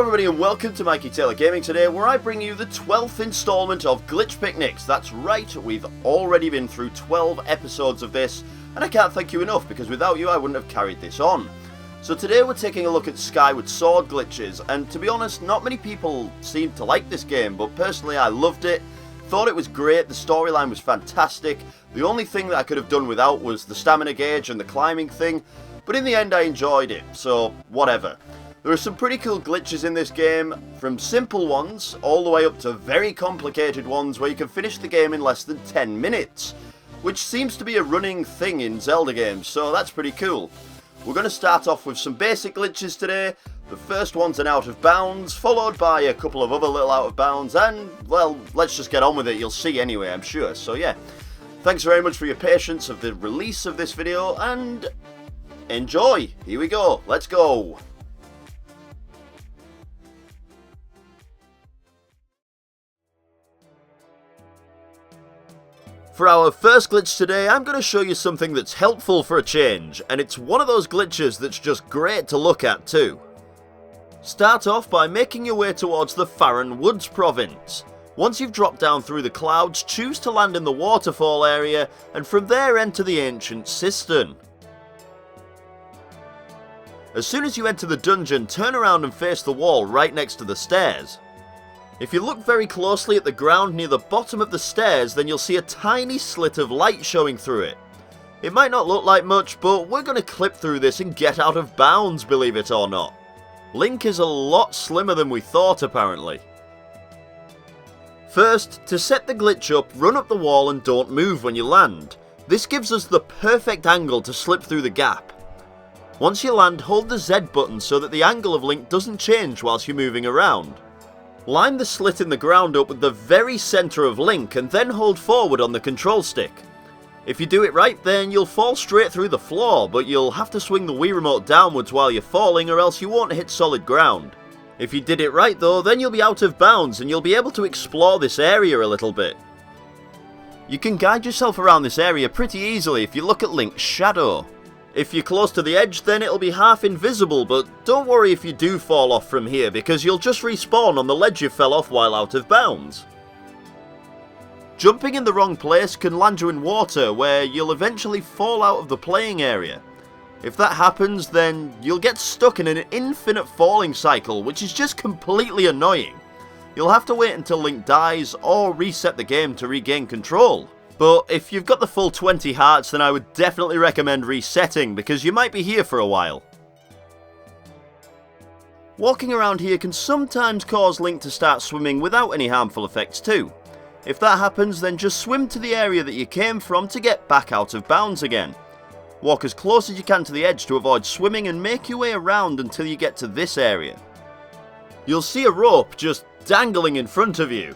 everybody and welcome to MikeyTaylorGaming today, where I bring you the 12th installment of Glitch Picnics. That's right, we've already been through 12 episodes of this, and I can't thank you enough because without you I wouldn't have carried this on. So today we're taking a look at Skyward Sword glitches, and to be honest, not many people seem to like this game, but personally I loved it, thought it was great, the storyline was fantastic. The only thing that I could have done without was the stamina gauge and the climbing thing, but in the end I enjoyed it, so whatever. There are some pretty cool glitches in this game, from simple ones all the way up to very complicated ones where you can finish the game in less than 10 minutes, which seems to be a running thing in Zelda games, so that's pretty cool. We're going to start off with some basic glitches today. The first one's an out of bounds, followed by a couple of other little out of bounds, and, well, let's just get on with it, you'll see anyway, I'm sure. So yeah, thanks very much for your patience of the release of this video, and enjoy! Here we go, let's go! For our first glitch today, I'm going to show you something that's helpful for a change, and it's one of those glitches that's just great to look at too. Start off by making your way towards the Faron Woods province. Once you've dropped down through the clouds, choose to land in the waterfall area, and from there enter the ancient Cistern. As soon as you enter the dungeon, turn around and face the wall right next to the stairs. If you look very closely at the ground near the bottom of the stairs, then you'll see a tiny slit of light showing through it. It might not look like much, but we're going to clip through this and get out of bounds, believe it or not. Link is a lot slimmer than we thought, apparently. First, to set the glitch up, run up the wall and don't move when you land. This gives us the perfect angle to slip through the gap. Once you land, hold the Z button so that the angle of Link doesn't change whilst you're moving around. Line the slit in the ground up with the very centre of Link and then hold forward on the control stick. If you do it right, then you'll fall straight through the floor, but you'll have to swing the Wii remote downwards while you're falling or else you won't hit solid ground. If you did it right though, then you'll be out of bounds and you'll be able to explore this area a little bit. You can guide yourself around this area pretty easily if you look at Link's shadow. If you're close to the edge, then it'll be half invisible, but don't worry if you do fall off from here, because you'll just respawn on the ledge you fell off while out of bounds. Jumping in the wrong place can land you in water, where you'll eventually fall out of the playing area. If that happens, then you'll get stuck in an infinite falling cycle, which is just completely annoying. You'll have to wait until Link dies, or reset the game to regain control. But if you've got the full 20 hearts, then I would definitely recommend resetting, because you might be here for a while. Walking around here can sometimes cause Link to start swimming without any harmful effects too. If that happens, then just swim to the area that you came from to get back out of bounds again. Walk as close as you can to the edge to avoid swimming and make your way around until you get to this area. You'll see a rope just dangling in front of you.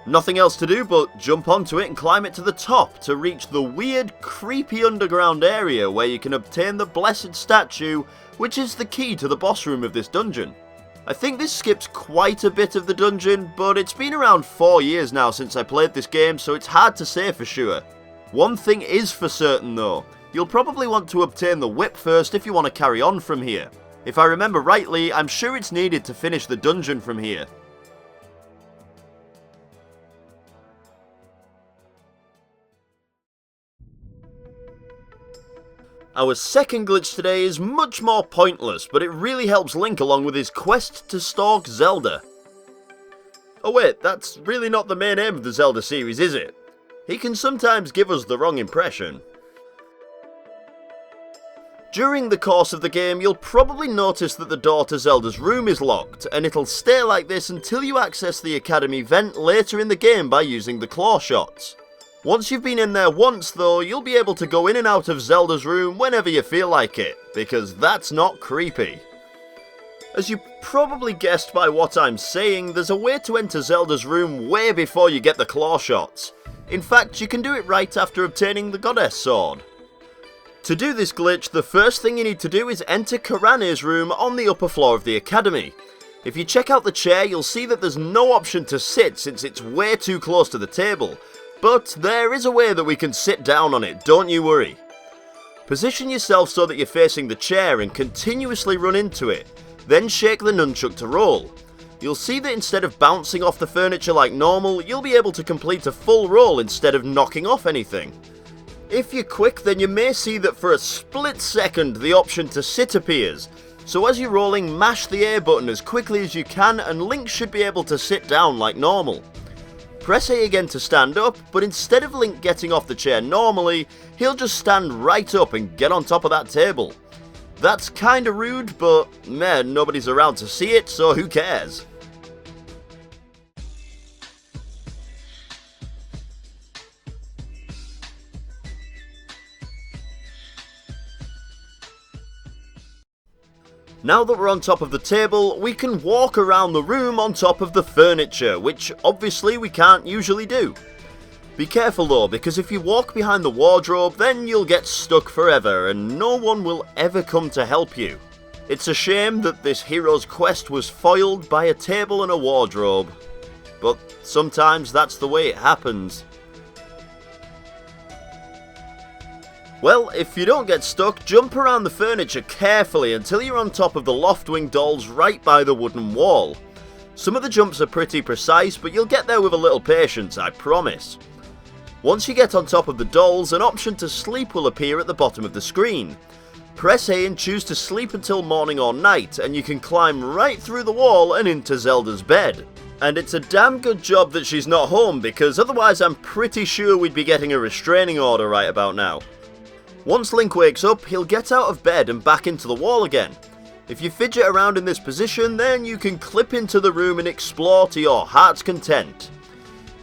Nothing else to do but jump onto it and climb it to the top to reach the weird, creepy underground area where you can obtain the blessed statue, which is the key to the boss room of this dungeon. I think this skips quite a bit of the dungeon, but it's been around 4 years now since I played this game, so it's hard to say for sure. One thing is for certain though, you'll probably want to obtain the whip first if you want to carry on from here. If I remember rightly, I'm sure it's needed to finish the dungeon from here. Our second glitch today is much more pointless, but it really helps Link along with his quest to stalk Zelda. Oh wait, that's really not the main aim of the Zelda series, is it? He can sometimes give us the wrong impression. During the course of the game, you'll probably notice that the door to Zelda's room is locked, and it'll stay like this until you access the Academy vent later in the game by using the claw shots. Once you've been in there once though, you'll be able to go in and out of Zelda's room whenever you feel like it, because that's not creepy. As you probably guessed by what I'm saying, there's a way to enter Zelda's room way before you get the claw shots. In fact, you can do it right after obtaining the Goddess Sword. To do this glitch, the first thing you need to do is enter Karane's room on the upper floor of the Academy. If you check out the chair, you'll see that there's no option to sit since it's way too close to the table. But there is a way that we can sit down on it, don't you worry. Position yourself so that you're facing the chair and continuously run into it. Then shake the nunchuck to roll. you'll see that instead of bouncing off the furniture like normal, you'll be able to complete a full roll instead of knocking off anything. If you're quick, then you may see that for a split second the option to sit appears, so as you're rolling, mash the A button as quickly as you can and Link should be able to sit down like normal. Press A again to stand up, but instead of Link getting off the chair normally, he'll just stand right up and get on top of that table. That's kinda rude, but man, nobody's around to see it, so who cares? Now that we're on top of the table, we can walk around the room on top of the furniture, which obviously we can't usually do. Be careful though, because if you walk behind the wardrobe, then you'll get stuck forever and no one will ever come to help you. It's a shame that this hero's quest was foiled by a table and a wardrobe, but sometimes that's the way it happens. Well, if you don't get stuck, jump around the furniture carefully until you're on top of the Loftwing dolls right by the wooden wall. Some of the jumps are pretty precise, but you'll get there with a little patience, I promise. Once you get on top of the dolls, an option to sleep will appear at the bottom of the screen. Press A and choose to sleep until morning or night, and you can climb right through the wall and into Zelda's bed. And it's a damn good job that she's not home, because otherwise I'm pretty sure we'd be getting a restraining order right about now. Once Link wakes up, he'll get out of bed and back into the wall again. If you fidget around in this position, then you can clip into the room and explore to your heart's content.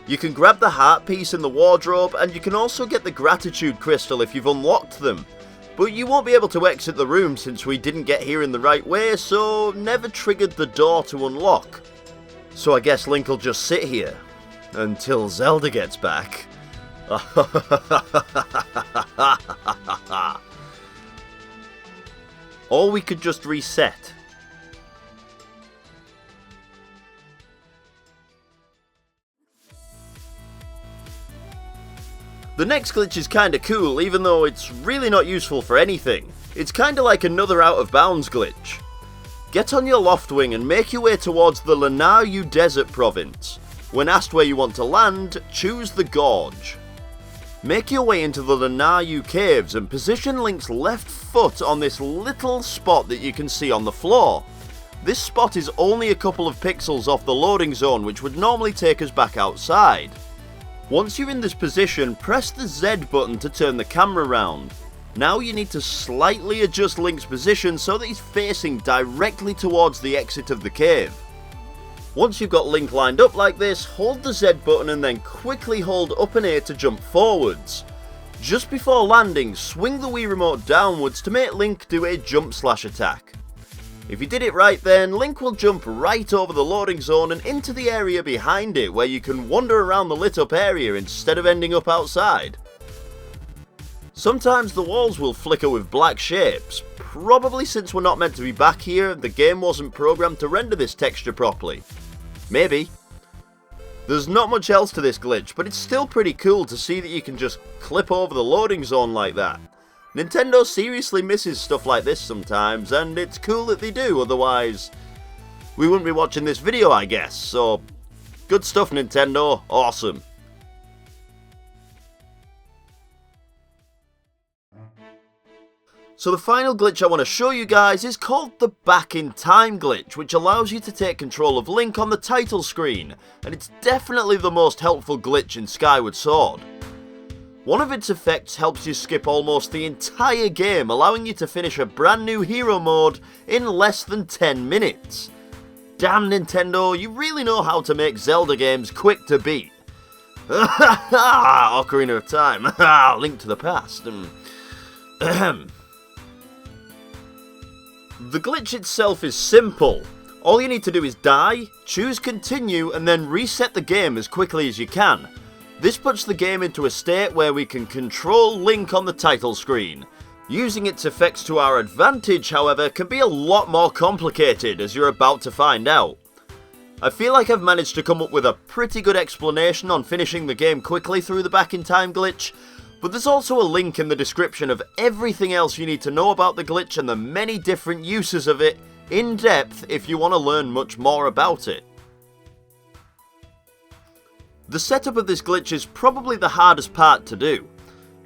You can grab the heart piece in the wardrobe, and you can also get the gratitude crystal if you've unlocked them. But you won't be able to exit the room since we didn't get here in the right way, so never triggered the door to unlock. So I guess Link will just sit here until Zelda gets back. Or we could just reset. The next glitch is kinda cool, even though it's really not useful for anything. It's kinda like another out of bounds glitch. Get on your Loftwing and make your way towards the Lanaryu Desert Province. When asked where you want to land, choose the Gorge. Make your way into the Lanaryu Caves and position Link's left foot on this little spot that you can see on the floor. This spot is only a couple of pixels off the loading zone, which would normally take us back outside. Once you're in this position, press the Z button to turn the camera round. Now you need to slightly adjust Link's position so that he's facing directly towards the exit of the cave. Once you've got Link lined up like this, hold the Z button and then quickly hold up and A to jump forwards. Just before landing, swing the Wii remote downwards to make Link do a jump slash attack. If you did it right then, Link will jump right over the loading zone and into the area behind it where you can wander around the lit up area instead of ending up outside. Sometimes the walls will flicker with black shapes, probably since we're not meant to be back here and the game wasn't programmed to render this texture properly. Maybe. There's not much else to this glitch, but it's still pretty cool to see that you can just clip over the loading zone like that. Nintendo seriously misses stuff like this sometimes, and it's cool that they do, otherwise we wouldn't be watching this video, I guess. So, good stuff Nintendo, awesome. So the final glitch I want to show you guys is called the Back in Time glitch, which allows you to take control of Link on the title screen, and it's definitely the most helpful glitch in Skyward Sword. One of its effects helps you skip almost the entire game, allowing you to finish a brand new hero mode in less than 10 minutes. Damn Nintendo, you really know how to make Zelda games quick to beat. Ocarina of Time, Link to the Past. The glitch itself is simple. All you need to do is die, choose continue, and then reset the game as quickly as you can. This puts the game into a state where we can control Link on the title screen. Using its effects to our advantage, however, can be a lot more complicated, as you're about to find out. I feel like I've managed to come up with a pretty good explanation on finishing the game quickly through the Back in Time glitch, but there's also a link in the description of everything else you need to know about the glitch and the many different uses of it in depth if you want to learn much more about it. The setup of this glitch is probably the hardest part to do.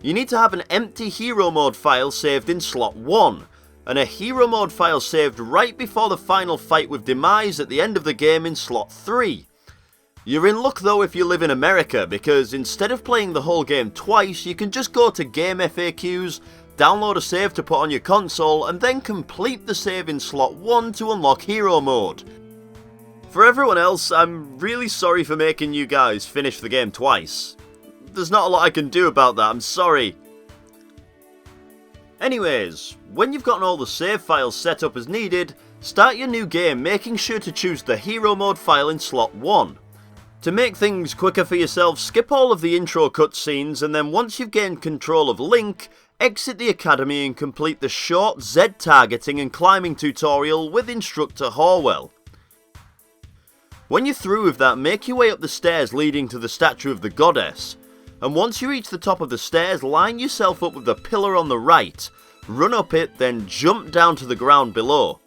You need to have an empty hero mode file saved in slot 1, and a hero mode file saved right before the final fight with Demise at the end of the game in slot 3. You're in luck though if you live in America, because instead of playing the whole game twice, you can just go to Game FAQs, download a save to put on your console, and then complete the save in slot 1 to unlock hero mode. For everyone else, I'm really sorry for making you guys finish the game twice. There's not a lot I can do about that, I'm sorry. Anyways, when you've gotten all the save files set up as needed, start your new game making sure to choose the hero mode file in slot 1. To make things quicker for yourself, skip all of the intro cutscenes, and then once you've gained control of Link, exit the academy and complete the short Z targeting and climbing tutorial with Instructor Horwell. When you're through with that, make your way up the stairs leading to the statue of the goddess, and once you reach the top of the stairs, line yourself up with the pillar on the right, run up it, then jump down to the ground below.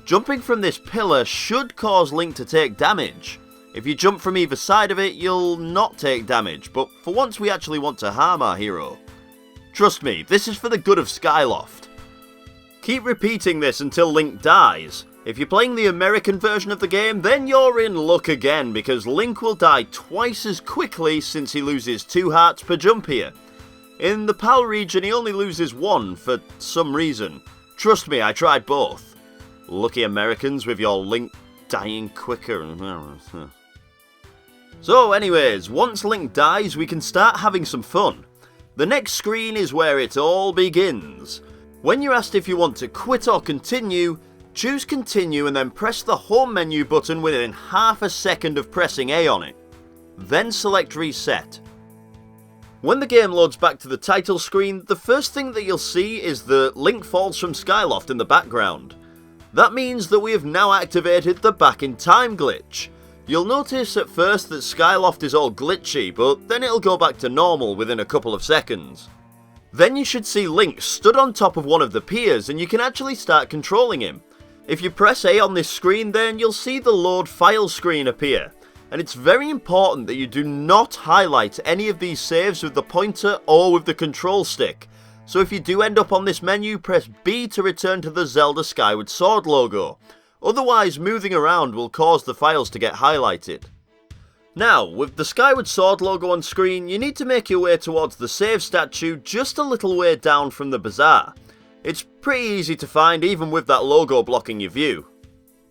Jumping from this pillar should cause Link to take damage. If you jump from either side of it, you'll not take damage, but for once we actually want to harm our hero. Trust me, this is for the good of Skyloft. Keep repeating this until Link dies. If you're playing the American version of the game, then you're in luck again, because Link will die twice as quickly since he loses 2 hearts per jump here. In the PAL region he only loses 1 for some reason. Trust me, I tried both. Lucky Americans with your Link dying quicker. So anyways, once Link dies we can start having some fun. The next screen is where it all begins. When you're asked if you want to quit or continue, choose continue and then press the home menu button within half a second of pressing A on it. Then select reset. When the game loads back to the title screen, the first thing that you'll see is that Link falls from Skyloft in the background. That means that we have now activated the back in time glitch. You'll notice at first that Skyloft is all glitchy, but then it'll go back to normal within a couple of seconds. Then you should see Link stood on top of one of the piers and you can actually start controlling him. If you press A on this screen, then you'll see the load file screen appear, and it's very important that you do not highlight any of these saves with the pointer or with the control stick. So if you do end up on this menu, press B to return to the Zelda Skyward Sword logo. Otherwise, moving around will cause the files to get highlighted. Now, with the Skyward Sword logo on screen, you need to make your way towards the save statue just a little way down from the bazaar. It's pretty easy to find even with that logo blocking your view.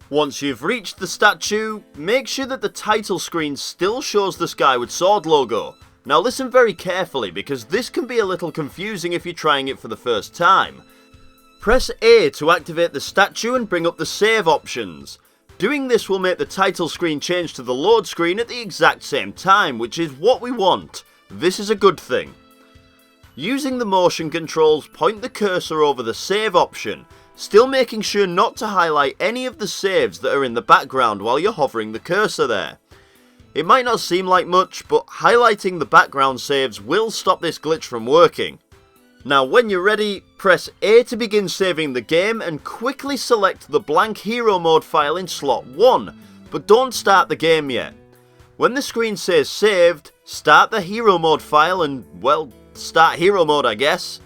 Once you've reached the statue, make sure that the title screen still shows the Skyward Sword logo. Now listen very carefully because this can be a little confusing if you're trying it for the first time. Press A to activate the statue and bring up the save options. Doing this will make the title screen change to the load screen at the exact same time, which is what we want. This is a good thing. Using the motion controls, point the cursor over the save option, still making sure not to highlight any of the saves that are in the background while you're hovering the cursor there. It might not seem like much, but highlighting the background saves will stop this glitch from working. Now when you're ready, press A to begin saving the game and quickly select the blank hero mode file in slot 1, but don't start the game yet. When the screen says saved, start the hero mode file and, well, start hero mode I guess.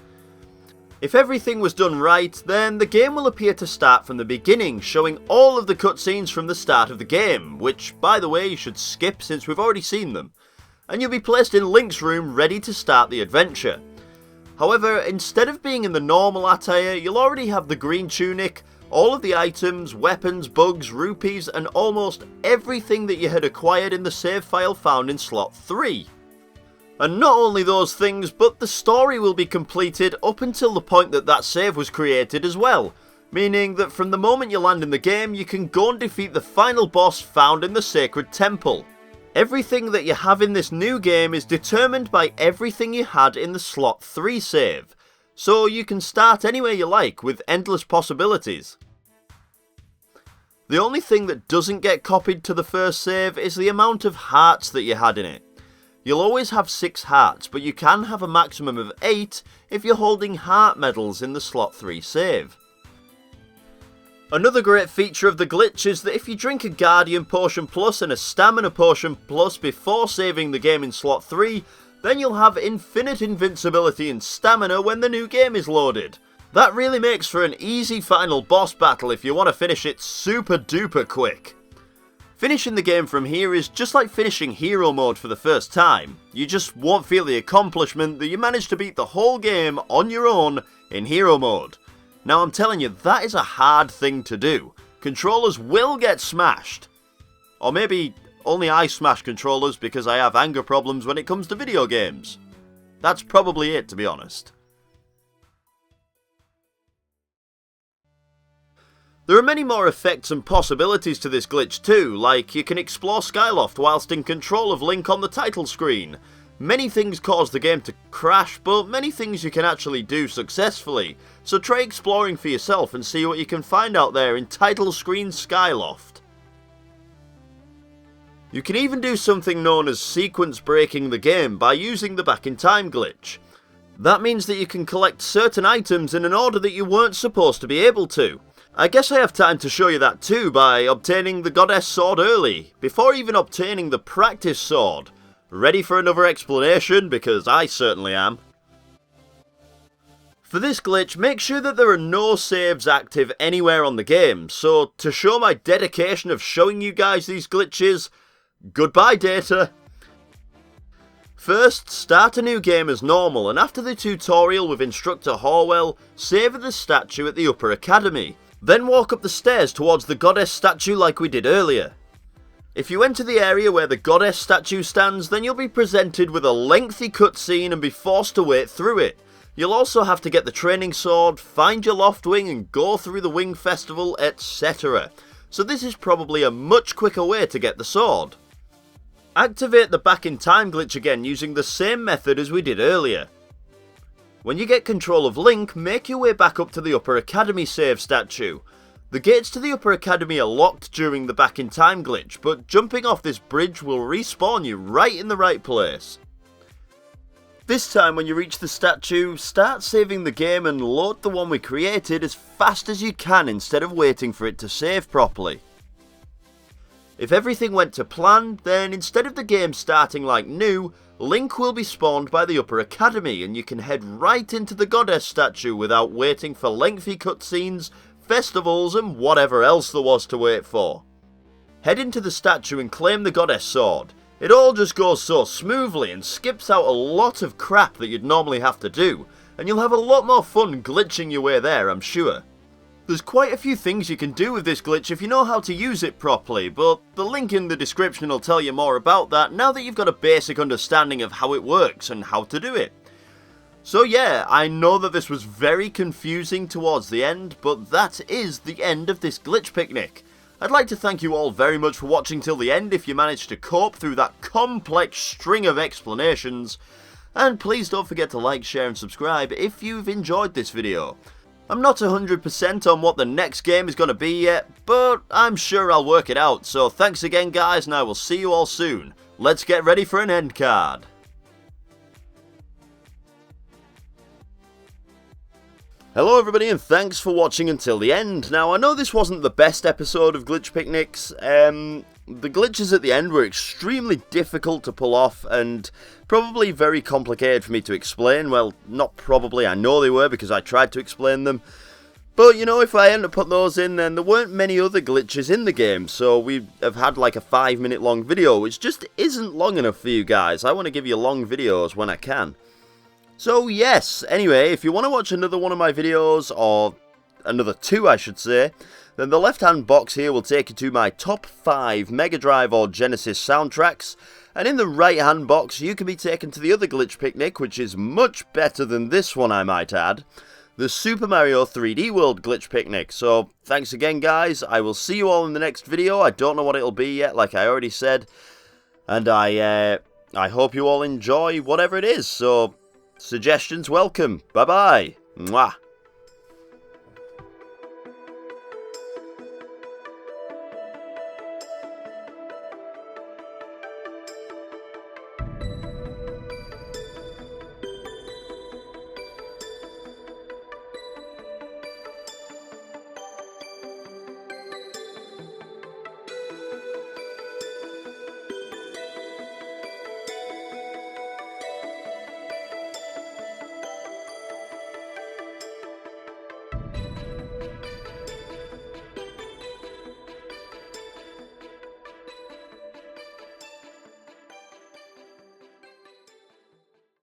If everything was done right, then the game will appear to start from the beginning, showing all of the cutscenes from the start of the game, which by the way you should skip since we've already seen them, and you'll be placed in Link's room ready to start the adventure. However, instead of being in the normal attire, you'll already have the green tunic, all of the items, weapons, bugs, rupees, and almost everything that you had acquired in the save file found in slot 3. And not only those things, but the story will be completed up until the point that that save was created as well, meaning that from the moment you land in the game, you can go and defeat the final boss found in the Sacred Temple. Everything that you have in this new game is determined by everything you had in the slot 3 save, so you can start anywhere you like with endless possibilities. The only thing that doesn't get copied to the first save is the amount of hearts that you had in it. You'll always have 6 hearts, but you can have a maximum of 8 if you're holding heart medals in the slot 3 save. Another great feature of the glitch is that if you drink a Guardian Potion Plus and a Stamina Potion Plus before saving the game in slot 3, then you'll have infinite invincibility and stamina when the new game is loaded. That really makes for an easy final boss battle if you want to finish it super duper quick. Finishing the game from here is just like finishing hero mode for the first time. You just won't feel the accomplishment that you managed to beat the whole game on your own in hero mode. Now I'm telling you, that is a hard thing to do. Controllers will get smashed. Or maybe only I smash controllers because I have anger problems when it comes to video games. That's probably it, to be honest. There are many more effects and possibilities to this glitch too, like you can explore Skyloft whilst in control of Link on the title screen. Many things cause the game to crash, but many things you can actually do successfully, so try exploring for yourself and see what you can find out there in title screen Skyloft. You can even do something known as sequence breaking the game by using the back in time glitch. That means that you can collect certain items in an order that you weren't supposed to be able to. I guess I have time to show you that too by obtaining the Goddess Sword early, before even obtaining the Practice Sword. Ready for another explanation? Because I certainly am. For this glitch, make sure that there are no saves active anywhere on the game, so to show my dedication of showing you guys these glitches, goodbye data. First, start a new game as normal, and after the tutorial with Instructor Horwell, save at the statue at the Upper Academy. Then walk up the stairs towards the goddess statue like we did earlier. If you enter the area where the goddess statue stands, then you'll be presented with a lengthy cutscene and be forced to wait through it. You'll also have to get the training sword, find your loft wing and go through the wing festival, etc. So this is probably a much quicker way to get the sword. Activate the back in time glitch again using the same method as we did earlier. When you get control of Link, make your way back up to the Upper Academy save statue. The gates to the Upper Academy are locked during the back in time glitch, but jumping off this bridge will respawn you right in the right place. This time when you reach the statue, start saving the game and load the one we created as fast as you can instead of waiting for it to save properly. If everything went to plan, then instead of the game starting like new, Link will be spawned by the Upper Academy and you can head right into the goddess statue without waiting for lengthy cutscenes, festivals and whatever else there was to wait for. Head into the statue and claim the goddess sword. It all just goes so smoothly and skips out a lot of crap that you'd normally have to do, and you'll have a lot more fun glitching your way there, I'm sure. There's quite a few things you can do with this glitch if you know how to use it properly, but the link in the description will tell you more about that now that you've got a basic understanding of how it works and how to do it. So yeah, I know that this was very confusing towards the end, but that is the end of this glitch picnic. I'd like to thank you all very much for watching till the end if you managed to cope through that complex string of explanations, and please don't forget to like, share and subscribe if you've enjoyed this video. I'm not 100% on what the next game is going to be yet, but I'm sure I'll work it out, so thanks again guys and I will see you all soon. Let's get ready for an end card. Hello everybody and thanks for watching until the end. Now I know this wasn't the best episode of Glitch Picnics. The glitches at the end were extremely difficult to pull off and probably very complicated for me to explain. Well, not probably, I know they were because I tried to explain them. But you know, if I hadn't put those in, then there weren't many other glitches in the game, so we have had like a 5-minute long video, which just isn't long enough for you guys. I want to give you long videos when I can. So yes, anyway, if you want to watch another one of my videos, or another 2 I should say, then the left hand box here will take you to my top 5 Mega Drive or Genesis soundtracks, and in the right hand box you can be taken to the other Glitch Picnic, which is much better than this one I might add, the Super Mario 3D World Glitch Picnic. So thanks again guys, I will see you all in the next video. I don't know what it'll be yet, like I already said, and I hope you all enjoy whatever it is, so suggestions welcome. Bye bye. Mwah.